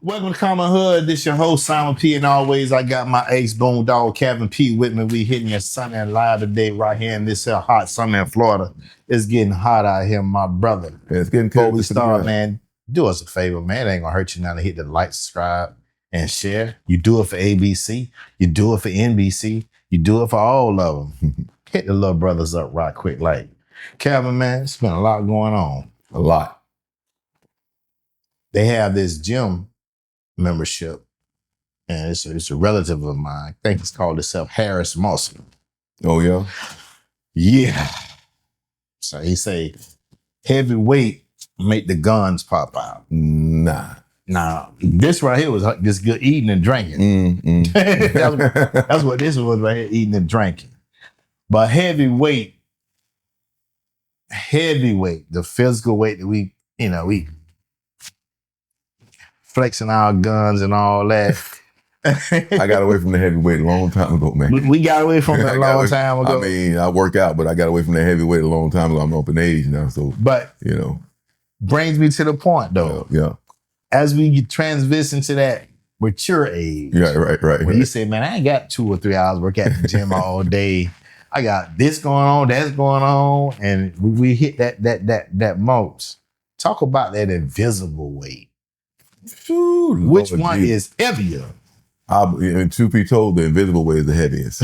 Welcome to Common Hood. This your host, Simon P. And always, I got my ace boom dog, Kevin P. with me. We hitting your sunny and live today right here in this hot summer in Florida. It's getting hot out here, my brother. Yeah, it's getting Before we start, man, do us a favor, man. It ain't gonna hurt you now to hit the like, subscribe, and share. You do it for ABC. You do it for NBC. You do it for all of them. Hit the little brothers up right quick. Like, Kevin, man, it's been a lot going on. A lot. They have this gym membership, and it's a relative of mine. I think it's called itself Harris Muscle. Oh, yeah? Yeah. So he say heavy weight make the guns pop out. Nah. Now, this right here was just good eating and drinking. That's what this was right here, eating and drinking. But heavyweight, the physical weight that we flexing our guns and all that. I got away from the heavyweight a long time ago, man. We got away from it a long time ago. I mean, I work out, but I got away from the heavyweight a long time ago. I'm up in age now, so. But, brings me to the point, though. Yeah. As we transition to that mature age. Yeah, right. When you say, man, I ain't got 2 or 3 hours work at the gym all day. I got this going on, that's going on, and we hit that most. Talk about that invisible weight. Ooh, Which one is heavier? And truth be told, the invisible weight is the heaviest.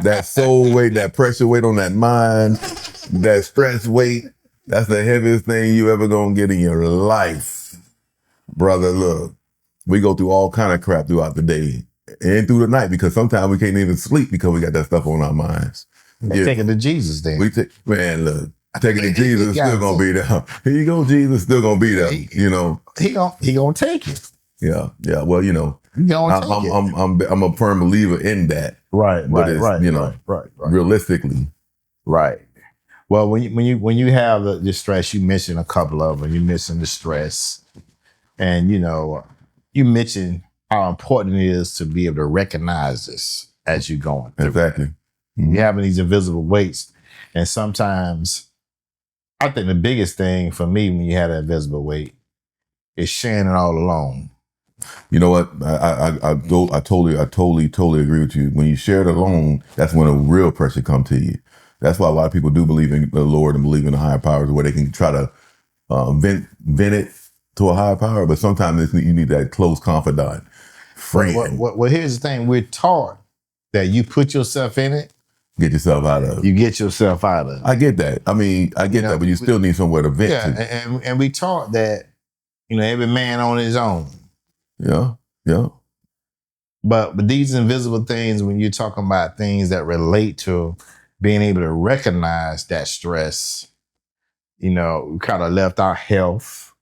That soul weight, that pressure weight on that mind, that stress weight, that's the heaviest thing you ever gonna get in your life. Brother, look, we go through all kind of crap throughout the day and through the night because sometimes we can't even sleep because we got that stuff on our minds. Take it to Jesus then. Man, look, taking it to Jesus, still gonna be there. Here you go, Jesus, still gonna be there. He gonna take it. Yeah. Well, I'm a firm believer in that. Right. Realistically. Right. Well, when you have the stress, you mentioned a couple of them. You mentioned the stress, and you mentioned how important it is to be able to recognize this as you're going through. Exactly. Mm-hmm. You're having these invisible weights, and sometimes I think the biggest thing for me when you have that invisible weight is sharing it all alone. You know what? I totally agree with you. When you share it alone, that's when a real pressure comes to you. That's why a lot of people do believe in the Lord and believe in the higher powers, where they can try to vent it to a higher power. But sometimes you need that close confidant friend. Well, here's the thing: we're taught that you put yourself in it, get yourself out of it. You get yourself out of it. I get that. I mean, I get that, but you still need somewhere to vent to. And we taught that every man on his own. Yeah. But these invisible things, when you're talking about things that relate to being able to recognize that stress, we kind of left our health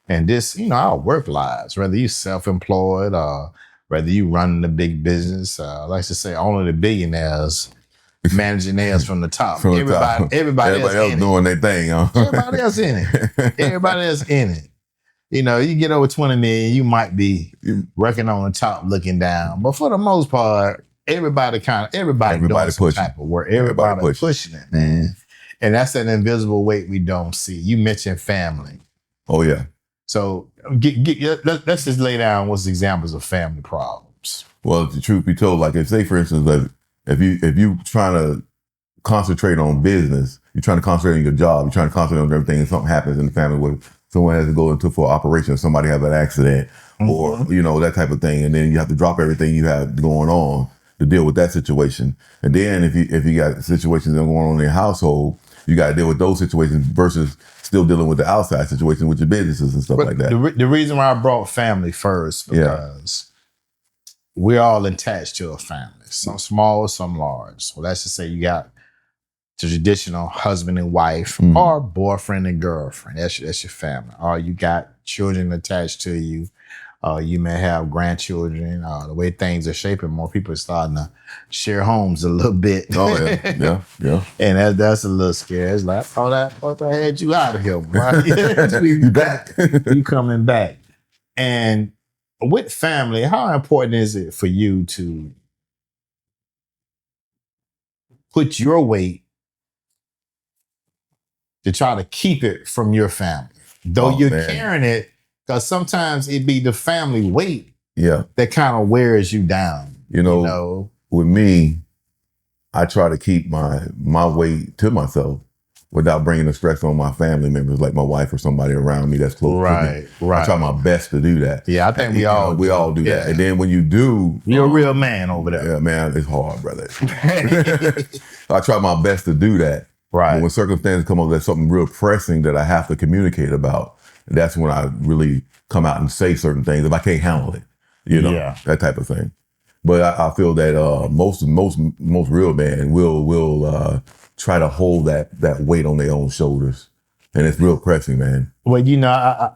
and this, our work lives, whether you're self-employed or whether you run the big business. I like to say only the billionaires managing theirs from the top. Everybody else doing their thing. Huh? Everybody else in it. Everybody else in it. You get over 20 million, you might be working on the top looking down. But for the most part, everybody doing some type of work. Everybody pushing it, man. And that's an invisible weight we don't see. You mentioned family. Oh, yeah. So let's just lay down what's examples of family problems. Well, the truth be told, like say for instance, like if you trying to concentrate on business, you're trying to concentrate on your job, you're trying to concentrate on everything, and something happens in the family where someone has to go for an operation, somebody have an accident, or that type of thing, and then you have to drop everything you have going on to deal with that situation. And then if you got situations that are going on in your household, you got to deal with those situations versus still dealing with the outside situation with your businesses and stuff like that. The reason why I brought family first because we're all attached to a family, some small, some large. So let's just say you got the traditional husband and wife or boyfriend and girlfriend. That's your family. Or you got children attached to you. You may have grandchildren. The way things are shaping, more people are starting to share homes a little bit. Oh, yeah. And that's a little scary. It's like, I thought I had you out of here, right? You back. You coming back. And with family, how important is it for you to put your weight to try to keep it from your family? Though you're carrying it, Because sometimes it be the family weight Yeah. that kind of wears you down. You know, with me, I try to keep my weight to myself without bringing the stress on my family members, like my wife or somebody around me that's close to me. Right. I try my best to do that. Yeah, I think we all do that. And then when you do, you're a real man over there. Yeah, man, it's hard, brother. I try my best to do that. Right. But when circumstances come up, there's something real pressing that I have to communicate about. That's when I really come out and say certain things if I can't handle it. That type of thing. But I feel that most real men will try to hold that weight on their own shoulders, and it's real pressing, man. Well, I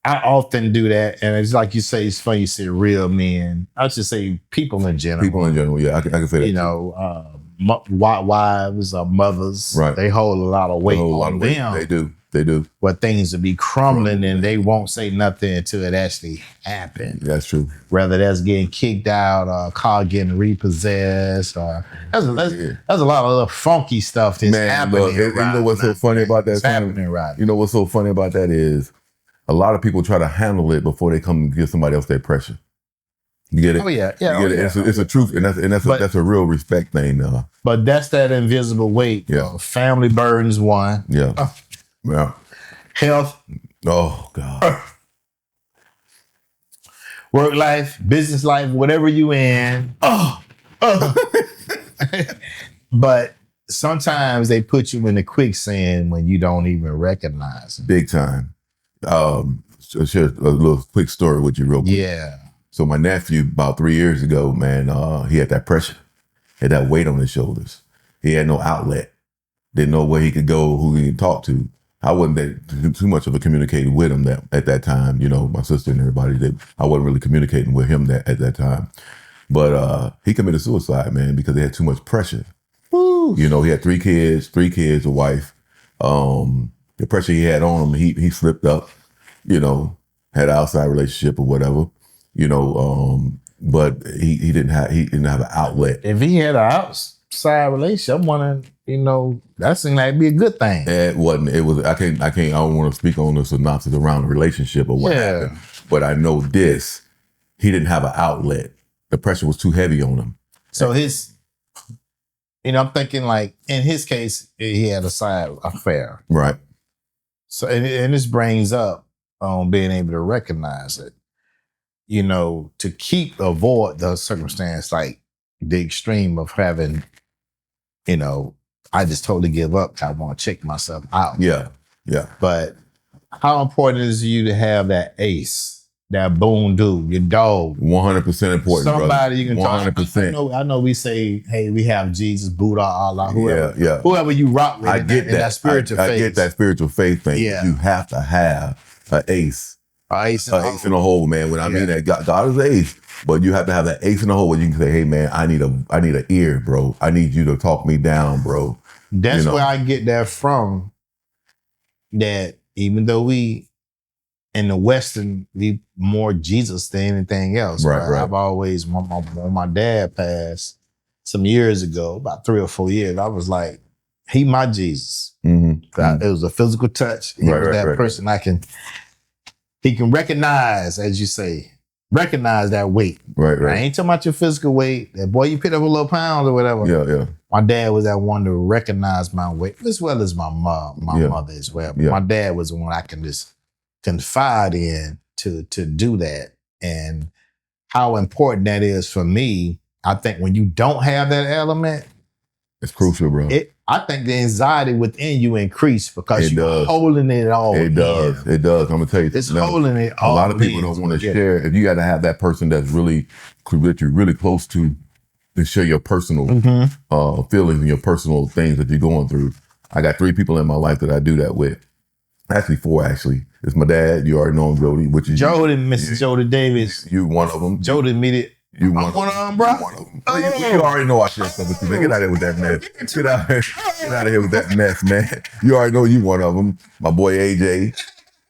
often do that, and it's like you say. It's funny you say real men. I should say people in general. People in general, yeah, I can say that. Wives or mothers, right? They hold a lot of weight on them. They do. Where things will be crumbling and they won't say nothing until it actually happens. That's true. Whether that's getting kicked out or car getting repossessed, or there's a lot of little funky stuff that's happening. Look, you know what's so funny about that? It's happening, right? You know what's so funny about that is a lot of people try to handle it before they come and give somebody else their pressure. You get it? Oh yeah. You get it? It's a truth, and that's a real respect thing. But that's that invisible weight. Yeah. Family burdens one. Yeah. Yeah. Health. Oh God. Work life, business life, whatever you in. But sometimes they put you in the quicksand when you don't even recognize it. Big time. I'll share a little quick story with you real quick. Yeah. So my nephew, about 3 years ago, man, he had that pressure, had that weight on his shoulders. He had no outlet. Didn't know where he could go, who he could talk to. I wasn't too much of a communicating with him at that time. My sister and everybody, I wasn't really communicating with him at that time. But he committed suicide, man, because he had too much pressure. Woo. He had three kids, a wife. The pressure he had on him, he slipped up, had an outside relationship or whatever, but he didn't have an outlet. If he had an outside relationship, I'm wondering, that seemed like it'd be a good thing. It wasn't. It was. I don't want to speak on the synopsis around the relationship or what happened. But I know this. He didn't have an outlet. The pressure was too heavy on him. So I'm thinking like in his case, he had a side affair. Right. So and this brings up being able to recognize it. To avoid the circumstance like the extreme of having, I just totally give up. I want to check myself out. Yeah. Yeah. But how important is it you to have that ace, that boon dude, your dog? 100% important. Somebody brother. you can 100%. talk. I know we say, hey, we have Jesus, Buddha, Allah, whoever. Yeah. Whoever you rock with. I get that spiritual faith. I get that spiritual faith thing. Yeah. You have to have an ace. Ace in the hole, man. When I mean that, God is an ace. But you have to have that ace in the hole where you can say, hey, man, I need an ear, bro. I need you to talk me down, bro. That's where I get that from. That even though we in the Western, we more Jesus than anything else. Right. I've always, when my dad passed some years ago, about 3 or 4 years, I was like, he my Jesus. Mm-hmm. It was a physical touch. He was that person he can recognize, as you say, recognize that weight. Right. I ain't talking about your physical weight. That boy, you picked up a little pounds or whatever. Yeah. My dad was that one to recognize my weight, as well as my mom, mother as well. But my dad was the one I can just confide in to do that. And how important that is for me, I think when you don't have that element, it's crucial, bro. I think the anxiety within you increase because you're holding it all in. It does. I'm gonna tell you. It's holding it all. A lot of people don't want to share. If you got to have that person that you're really close to share your personal feelings and your personal things that you're going through. I got 3 people in my life that I do that with. Actually 4, actually. It's my dad. You already know him, Jody. Which is Jody, Mrs. Jody Davis. You one of them. Jody immediate. You one of them, bro. One of them. You already know I share stuff with you, man. Get out of here with that mess. Get out of here with that mess, man. You already know you one of them. My boy AJ,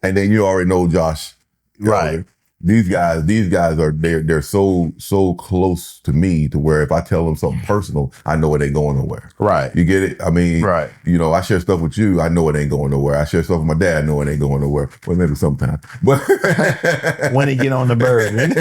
and then you already know Josh. Right. These guys are they're so close to me to where if I tell them something personal, I know it ain't going nowhere. Right. You get it? I mean, right. I share stuff with you, I know it ain't going nowhere. I share stuff with my dad, I know it ain't going nowhere. Well, maybe sometimes. But when he get on the bird.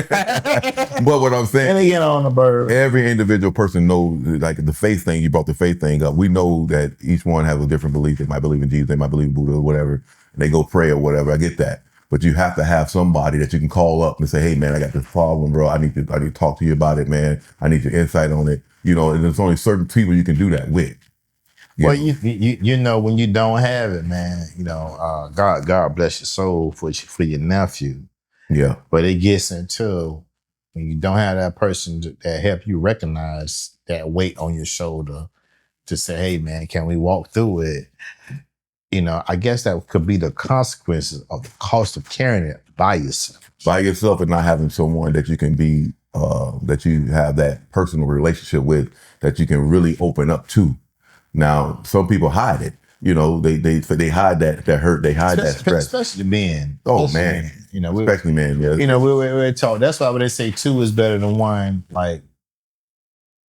But what I'm saying, when he get on the bird. Every individual person knows, like the faith thing, you brought the faith thing up. We know that each one has a different belief. They might believe in Jesus, they might believe in Buddha or whatever. And they go pray or whatever. I get that. But you have to have somebody that you can call up and say, hey man, I got this problem, bro. I need to talk to you about it, man. I need your insight on it. And there's only certain people you can do that with. Well, you know, when you don't have it, man, God bless your soul for your nephew. Yeah. But it gets into when you don't have that person that help you recognize that weight on your shoulder to say, hey man, can we walk through it? I guess that could be the consequences of the cost of carrying it by yourself. By yourself and not having someone that you can be, that you have that personal relationship with, that you can really open up to. Now, some people hide it. They hide that hurt, they hide that stress. Especially men. Oh, man. Especially men, yeah. We're taught. That's why when they say two is better than one, like,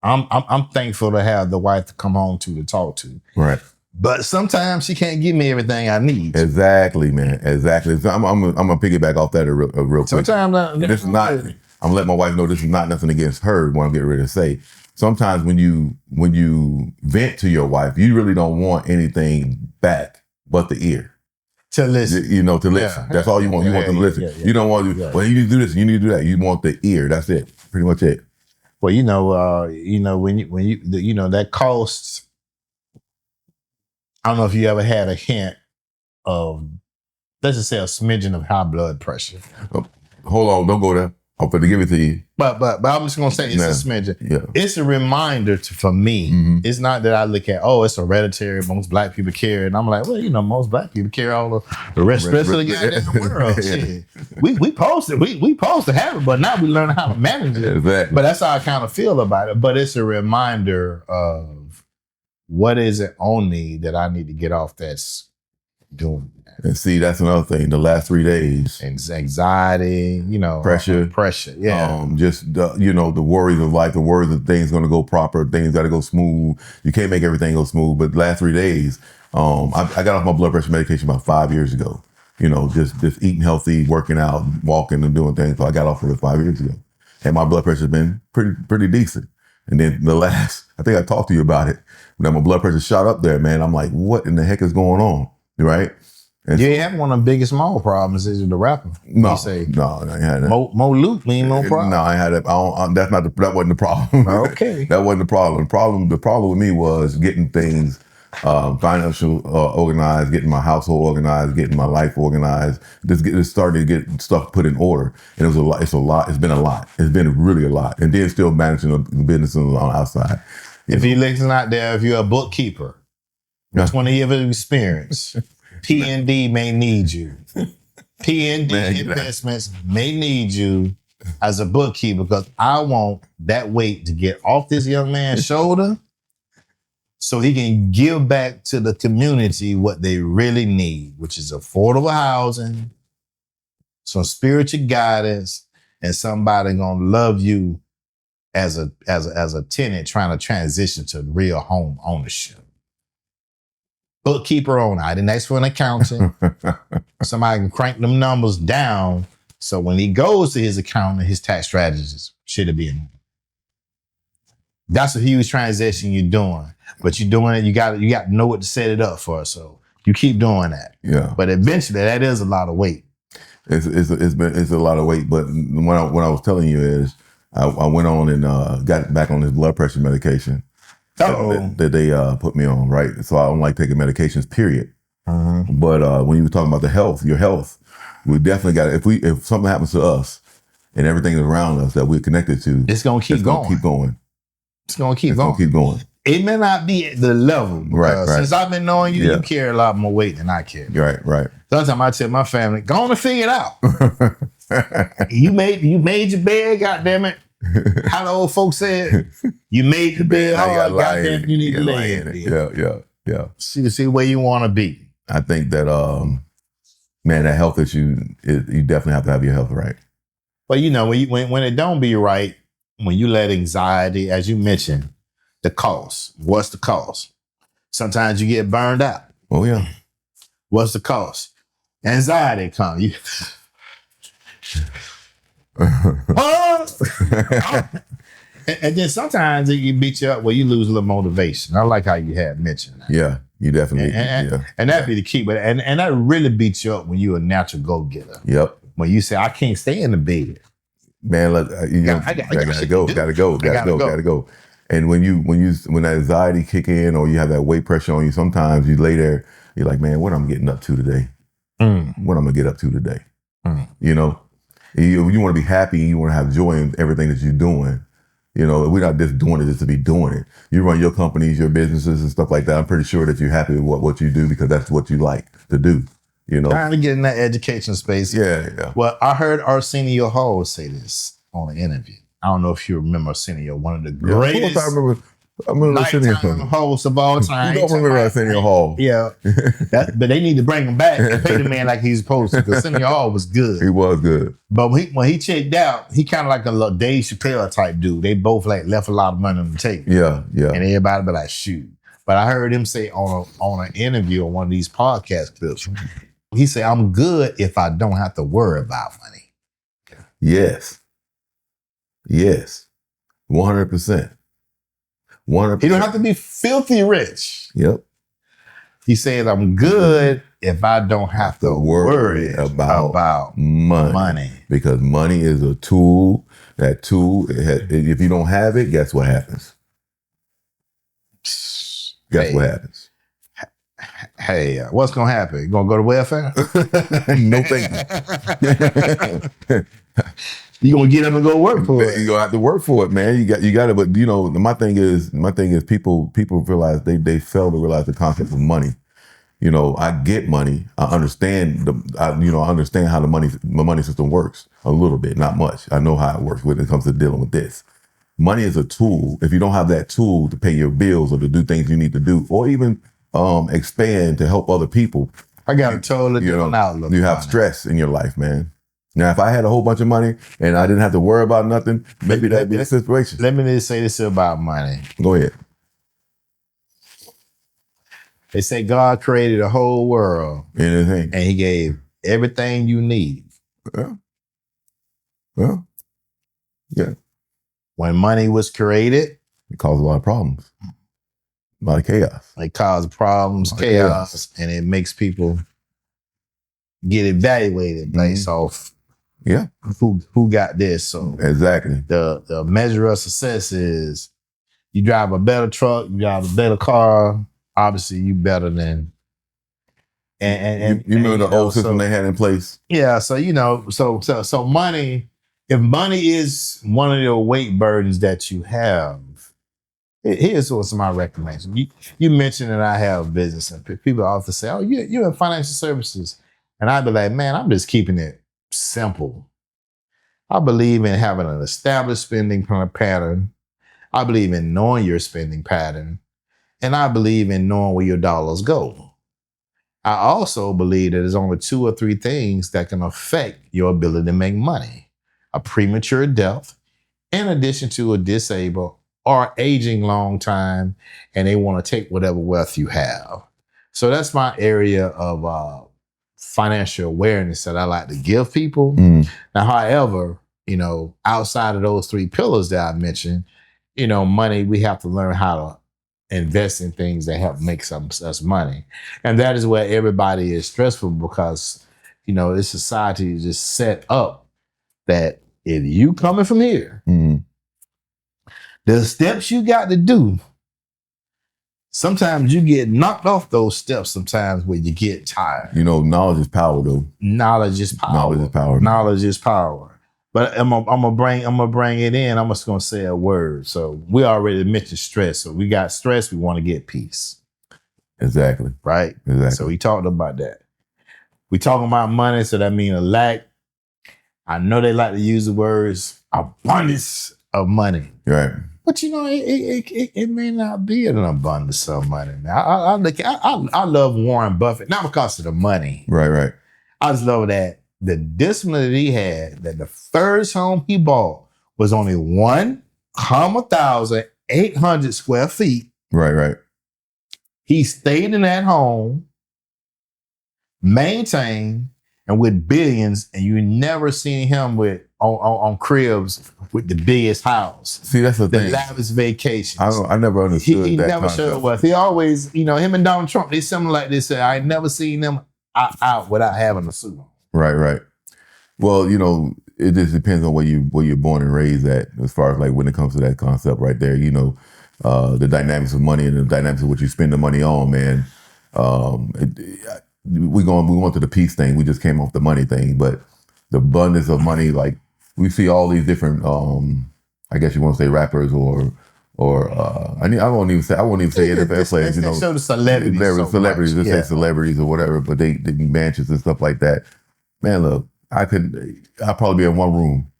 I'm thankful to have the wife to come home to talk to. Right. But sometimes she can't give me everything I need. Exactly, man. Exactly. So I'm gonna piggyback off that real quick. Sometimes this is not. I'm gonna let my wife know this is not nothing against her. What I'm getting ready to say. Sometimes when you vent to your wife, you really don't want anything back but the ear. To listen. To listen. Yeah. That's all you want. You want them to listen. Yeah. You don't want to. Well, you need to do this. You need to do that. You want the ear. That's it. Pretty much it. Well, when you that costs. I don't know if you ever had a hint of, let's just say, a smidgen of high blood pressure. Hold on, don't go there. I'm going to give it to you. But I'm just going to say it's a smidgen. Yeah. It's a reminder for me. Mm-hmm. It's not that I look at, it's hereditary. Most black people carry it. And I'm like, well, most black people carry all the rest of the goddamn world. Yeah. Shit. We supposed to have it, but now we learn how to manage it. Exactly. But that's how I kind of feel about it. But it's a reminder of, what is it on me that I need to get off that's doing that? And see, that's another thing. The last 3 days. Anxiety, Pressure, yeah. Just, the worries of life, the worries of things going to go proper, things got to go smooth. You can't make everything go smooth. But the last 3 days, I got off my blood pressure medication about 5 years ago. Just eating healthy, working out, walking and doing things. So I got off of it 5 years ago. And my blood pressure's been pretty decent. And then I think I talked to you about it. When my blood pressure shot up there, man, I'm like, what in the heck is going on? Right? And you have one of the biggest small problems is the rapper. No, I ain't had that. Mo Luke mean no problem. No, I ain't had that. That wasn't the problem. Okay. That wasn't the problem. The problem with me was getting things financial organized, getting my household organized, getting my life organized, just starting to get stuff put in order. And it was a lot. It's been a lot. It's been really a lot. And then still managing the business on the outside. If you listen out there, if you're a bookkeeper, 20 years of experience, P&D may need you. P&D Investments may need you as a bookkeeper, because I want that weight to get off this young man's shoulder so he can give back to the community what they really need, which is affordable housing, some spiritual guidance, and somebody gonna love you as a tenant trying to transition to real home ownership. Bookkeeper owner, I didn't ask for an accountant. Somebody can crank them numbers down so when he goes to his accountant, his tax strategist should be in. That's a huge transition you're doing, but you're doing it. You got to know what to set it up for. So you keep doing that. Yeah. But eventually, that is a lot of weight. It's a lot of weight. But what I was telling you is, I went on and got back on this blood pressure medication that they put me on, right? So I don't like taking medications, period. Mm-hmm. But when you were talking about your health, we definitely got to, if something happens to us and everything around us that we're connected to, it's going to keep going. It's going to keep going. It may not be at the level. Right. Since I've been knowing you, you carry a lot more weight than I carry. Right. Sometimes I tell my family, go on and figure it out. You made your bed, goddammit. How the old folks said, you made the bed hard, goddamn, you need to lay in it. Yeah. See where you want to be. I think that, man, that health issue, you definitely have to have your health right. But you know, when it don't be right, when you let anxiety, as you mentioned, the cost. What's the cost? Sometimes you get burned out. Oh yeah. What's the cost? Anxiety come. You, and then sometimes it can beat you up where you lose a little motivation. I like how you had mentioned that. Yeah, you definitely. And that'd be the key. But and that really beats you up when you're a natural go-getter. Yep. When you say, I can't stay in the bed. Man, gotta go. And when that anxiety kick in or you have that weight pressure on you, sometimes you lay there, you're like, man, what am I getting up to today? What I'm gonna get up to today? You know, you want to be happy and you want to have joy in everything that you're doing. You know, we're not just doing it just to be doing it. You run your companies, your businesses and stuff like that. I'm pretty sure that you're happy with what you do because that's what you like to do. You know, trying to get in that education space. Yeah. Well, I heard Arsenio Hall say this on an interview. I don't know if you remember Arsenio, one of the greatest I remember Arsenio hosts of all time. You don't remember Arsenio Hall? Yeah, but they need to bring him back and pay the man like he's supposed to. Because Arsenio Hall was good. He was good. But when he checked out, he kind of like a little Dave Chappelle type dude. They both like left a lot of money on the table. Yeah. And everybody be like, shoot. But I heard him say on an interview on one of these podcast clips, he said, I'm good if I don't have to worry about money. Yes. 100%. 100%. He don't have to be filthy rich. Yep. He said, I'm good if I don't have to worry about money. Because money is a tool. That tool, if you don't have it, guess what happens? Guess what happens? Hey, what's going to happen? You going to go to welfare? No thank you. You going to get up and go work for it. You're going to have to work for it, man. You got it. But, you know, my thing is people realize they fail to realize the concept of money. You know, I get money. I understand I understand how the money system works a little bit, not much. I know how it works when it comes to dealing with this. Money is a tool. If you don't have that tool to pay your bills or to do things you need to do, or even expand to help other people, I got a totally different outlook. You have stress in your life, man. Now, if I had a whole bunch of money and I didn't have to worry about nothing, maybe that'd be the situation. Let me just say this about money. Go ahead. They say God created a whole world. Anything. And he gave everything you need. Well, yeah. When money was created, it caused a lot of problems. A lot of chaos. It caused problems, chaos, and it makes people get evaluated based off who got this. So exactly. The measure of success is you drive a better truck, you drive a better car, obviously you better than and you remember the old system they had in place? Yeah, so you know, so money, if money is one of your weight burdens that you have, here's what's my recommendation. You mentioned that I have a business, and people often say, oh, you're in financial services. And I'd be like, man, I'm just keeping it simple. I believe in having an established spending pattern. I believe in knowing your spending pattern. And I believe in knowing where your dollars go. I also believe that there's only 2 or 3 things that can affect your ability to make money. A premature death, in addition to a disabled or aging long time, and they want to take whatever wealth you have. So that's my area of financial awareness that I like to give people. Now, however, you know, outside of those 3 pillars that I mentioned, you know, money, we have to learn how to invest in things that help make us money. And that is where everybody is stressful because, you know, this society is just set up that if you coming from here, the steps you got to do, sometimes you get knocked off those steps sometimes when you get tired. You know, knowledge is power, though. Knowledge is power. Knowledge is power. Knowledge is power. But I'm gonna bring it in. I'm just gonna say a word. So we already mentioned stress. So we got stress. We want to get peace. Exactly. Right. Exactly. So we talked about that. We talking about money. So that means a lack. I know they like to use the words abundance of money. Right. But you know, it may not be an abundance of money. Now, I love Warren Buffett, not because of the money. Right. I just love that the discipline that he had, that the first home he bought was only 1,800 square feet. Right. He stayed in that home, maintained, and with billions, and you never seen him with on cribs with the biggest house. See, that's the thing. Lavish vacations. I never understood he that never concept. showed up. He always, him and Donald Trump, they something like this. I ain't never seen them out without having a suit on. Right. Well, it just depends on where you're born and raised at, as far as like when it comes to that concept right there. The dynamics of money and the dynamics of what you spend the money on, man. We went to the peace thing. We just came off the money thing, but the abundance of money, like we see all these different, I guess you want to say rappers or I won't even say NFL players. Show the celebrities, celebrities, say celebrities or whatever, but they mansions and stuff like that. Man, look, I'd probably be in one room.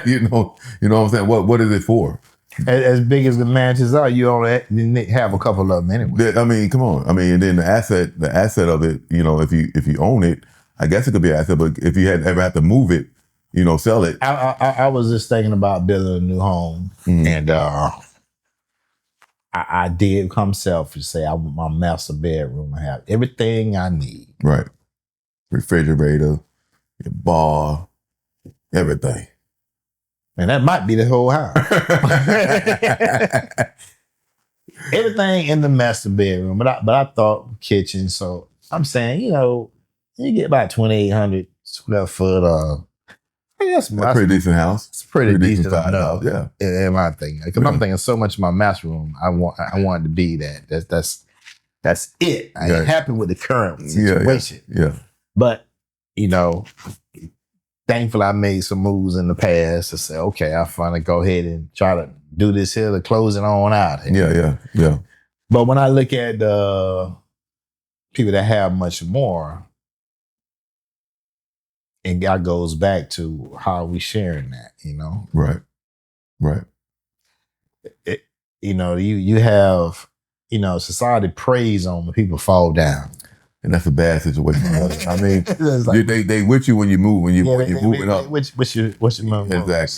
you know what I'm saying? What is it for? As big as the mansions are, you only have a couple of them anyway. I mean, come on. I mean, and then the asset of it, if you own it, I guess it could be an asset. But if you ever had to move it, sell it. I was just thinking about building a new home, and I did come selfish, say I want my master bedroom to have everything I need. Right, refrigerator, your bar, everything. And that might be the whole house. Everything in the master bedroom, but I thought kitchen. So I'm saying, you get about 2,800 square foot. That's a pretty decent house. It's pretty decent house. Yeah, in my thing, because I'm thinking so much of my master room. I wanted to be that. That's it. I ain't happy with the current situation. Yeah. But thankfully, I made some moves in the past to say, okay, I finally go ahead and try to do this here to close it on out here. Yeah. But when I look at people that have much more, and God goes back to how we sharing that, Right. You have, society preys on when people fall down. And that's a bad situation. I mean, like, they with you when you move, when you're moving up. What's your move? Exactly.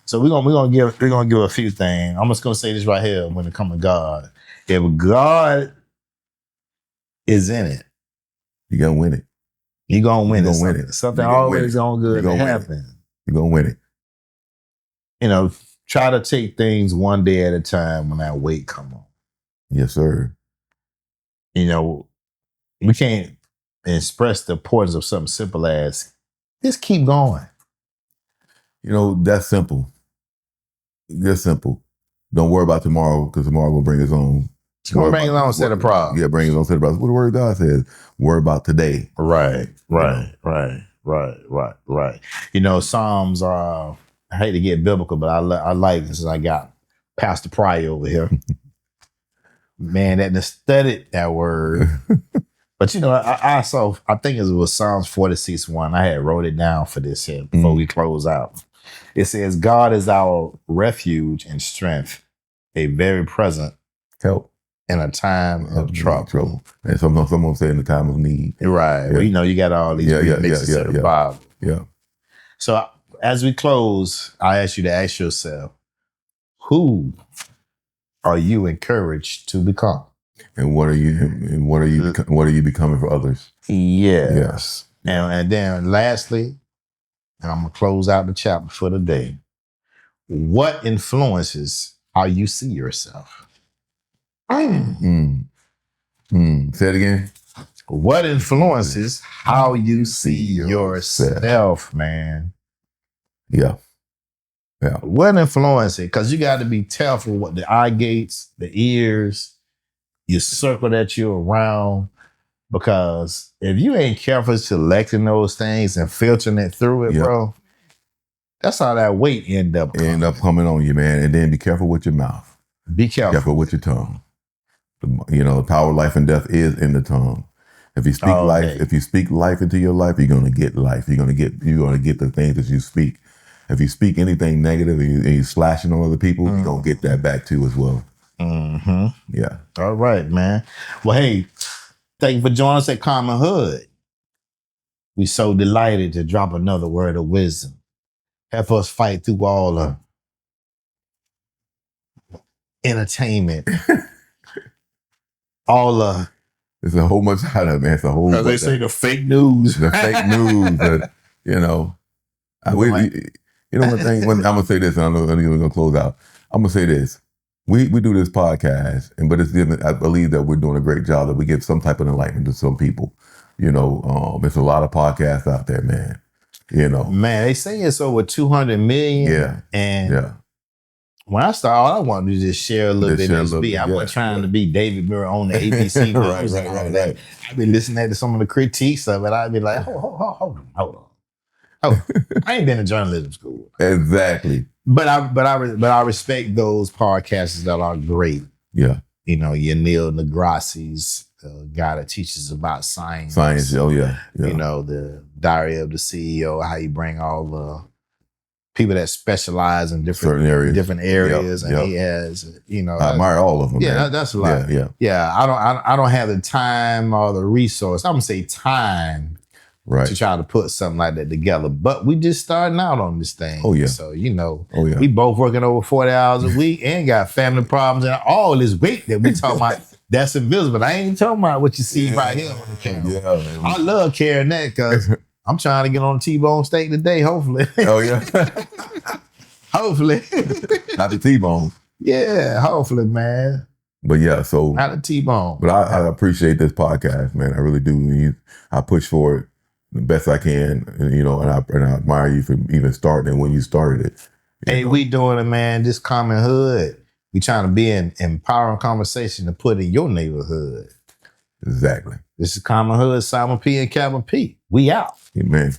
So we're gonna give a few things. I'm just gonna say this right here when it comes to God. If God is in it, you're gonna win it. You're gonna win it. Win it. Something always gonna good to happen. You're gonna win it. Try to take things one day at a time when that weight come on. Yes, sir. We can't express the importance of something simple as just keep going. That's simple. That's simple. Don't worry about tomorrow, because tomorrow will bring its own. It's going to bring its own set of problems. Yeah, bring its own set of problems. What the word of God says, worry about today. Right. Psalms are, I hate to get biblical, but I like this. I got Pastor Pryor over here. Man, that studied that word. But I think it was Psalms 46:1. I had wrote it down for this here before we close out. It says, God is our refuge and strength, a very present help in a time of trouble. And someone say in the time of need. Right. Yeah. Well, you got all these mixes in the Bible. Yeah. So as we close, I ask you to ask yourself, who are you encouraged to become? And what are you becoming for others? Yes. And then lastly, and I'm gonna close out the chapter for the day. What influences how you see yourself? Say it again. What influences how you see yourself, man? Yeah. What influences? Because you got to be careful what the eye gates, the ears, your circle that you're around. Because if you ain't careful selecting those things and filtering it through it, bro, that's how that weight end up coming on you, man. And then be careful with your mouth. Be careful. Careful with your tongue. The power of life and death is in the tongue. If you speak life into your life, you're gonna get life. You're gonna get the things that you speak. If you speak anything negative and you're slashing on other people, you're gonna get that back too as well. Mm-hmm. Yeah. All right, man. Well, hey, thank you for joining us at Common Hood. We so delighted to drop another word of wisdom. Help us fight through all the entertainment. All the... There's a whole bunch out of it, man. It's a whole bunch. They say the fake news. The fake news. You know. You know one thing, I'm going to say this, and I know we're going to close out. I'm going to say this. We do this podcast, but I believe that we're doing a great job, that we give some type of enlightenment to some people. You know, there's a lot of podcasts out there, man. You know. Man, they say it's over 200 million. Yeah. And when I started, all I wanted to just share a little bit of this. I wasn't trying to be David Murray on the ABC News. right. I'd be listening to some of the critiques of it. I'd be like, hold on. I ain't been to journalism school. Exactly. But I respect those podcasters that are great. Yeah. You know, your Neil deGrasse's, the guy that teaches about science. Oh yeah. You know, the Diary of the CEO, how you bring all the people that specialize in different areas. And he has, you know. I admire all of them. Yeah, that's a lot. Yeah. I don't have the time or the resource. I'm gonna say time. Right. To try to put something like that together. But we just starting out on this thing. Oh, yeah. So, you know, we both working over 40 hours a week and got family problems and all this weight that we talking about, that's invisible. I ain't talking about what you see right here on the camera. Yeah, man. I love carrying that because I'm trying to get on a T-bone steak today, hopefully. Oh, yeah. Hopefully. Not the T-bone. Yeah, hopefully, man. But yeah, so. Not the T-bone. But I appreciate this podcast, man. I really do. I push for it the best I can, you know, and I admire you for even starting it when you started it. Hey, we doing it, man. This common hood. We trying to be an empowering conversation to put in your neighborhood. Exactly. This is Common Hood, Simon P. and Calvin P. We out. Amen.